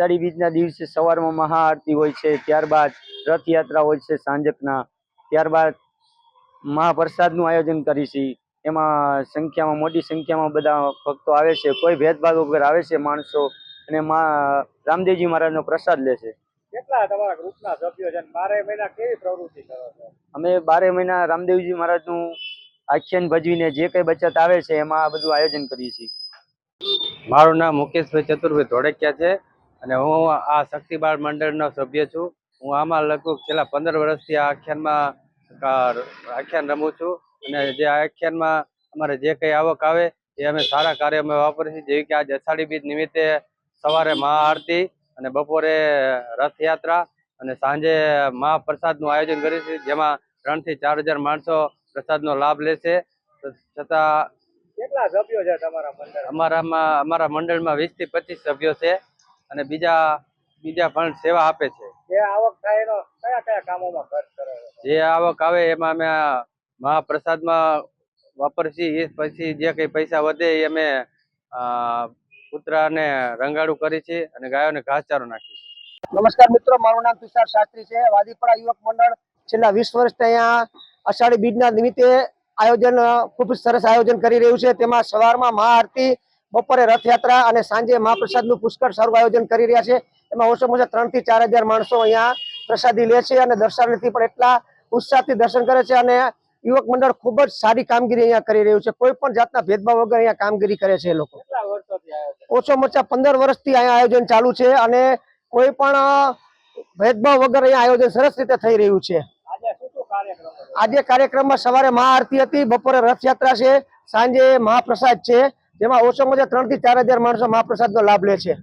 અષાઢી બીજના દિવસે સવારમાં મહાઆરતી હોય છે, ત્યારબાદ રથયાત્રા હોય છે સાંજકના, ત્યારબાદ મહાપ્રસાદનું આયોજન કરીશી। એમાં મોટી સંખ્યામાં બધા ભક્તો આવે છે, કોઈ ભેદભાવ વગર આવે છે માણસો, અને રામદેવજી મહારાજનો પ્રસાદ લે છે। કેટલા તમારા ગ્રુપના સભ્યો છે? 12 મહિના કેવી પ્રવૃત્તિ કરો છો? અમે 12 મહિના રામદેવજી મહારાજનું આખ્યાન ભજવીને જે કઈ બચત આવે છે એમાં આ બધું આયોજન કરીએ છીએ। મારું નામ મુકેશભાઈ ચતુરભાઈ ધોળકિયા છે અને હું આ શક્તિબાળ મંડળનો સભ્ય છું। હું આમાં લગભગ છેલ્લા 15 વર્ષથી આ આખ્યાન રમું છું અને જે આખ્યાનમાં અમારે જે કંઈ આવક આવે એ અમે સારા કાર્યમાં વાપરીએ છીએ, જેવી કે આજે અષાઢી બીજ નિમિત્તે સવારે મહાઆરતી અને બપોરે રથયાત્રા અને સાંજે મહાપ્રસાદનું આયોજન કરીએ છીએ, જેમાં 3 થી 4000 માણસો પ્રસાદનો લાભ લે છે। છતાં કેટલા સભ્યો છે તમારા મંડળમાં? અમારા મંડળમાં 20 થી 25 સભ્યો છે અને બીજા પણ સેવા આપે છે। જે આવક થાય એનો કયા કયા કામોમાં ખર્ચ કરો છો? જે આવક આવે એમાં અમે મહાપ્રસાદમાં વાપરીએ, પછી જે કંઈ પૈસા વધે એ અમે કૂતરાને રંગાડું કરી છીએ અને ગાયોને ઘાસચારો નાખીએ છીએ। નમસ્કાર મિત્રો, મારું નામ તુષાર શાસ્ત્રી છે। વાદીપડા યુવક મંડળ છેલ્લા 20 વર્ષથી અહીંયા અષાઢી બીજના નિમિત્તે ખૂબ સરસ આયોજન કરી રહ્યું છે। તેમાં સવારમાં મહાઆરતી, બપોરે રથયાત્રા અને સાંજે મહાપ્રસાદનું પુષ્કળ સારું આયોજન કરી રહ્યા છે। એમાં ઓછામાં ઓછા 3 થી 4000 માણસો અહીંયા પ્રસાદી લે છે અને દર્શનાર્થી પણ એટલા ઉત્સાહથી દર્શન કરે છે અને યુવક મંડળ ખૂબ જ સારી કામગીરી અહીંયા કરી રહ્યું છે। કોઈ પણ જાતના ભેદભાવ વગર અહીંયા કામગીરી કરે છે। લોકો ઓછામાં ઓછા 15 વર્ષથી અહીંયા આયોજન ચાલુ છે અને કોઈ પણ ભેદભાવ વગર અહીંયા આયોજન સરસ રીતે થઈ રહ્યું છે। આજે કાર્યક્રમમાં સવારે મહાઆરતી હતી, બપોરે રથયાત્રા છે, સાંજે મહાપ્રસાદ છે, જેમાં ઓછામાં ઓછા 3 થી 4000 માણસો મહાપ્રસાદનો લાભ લે છે।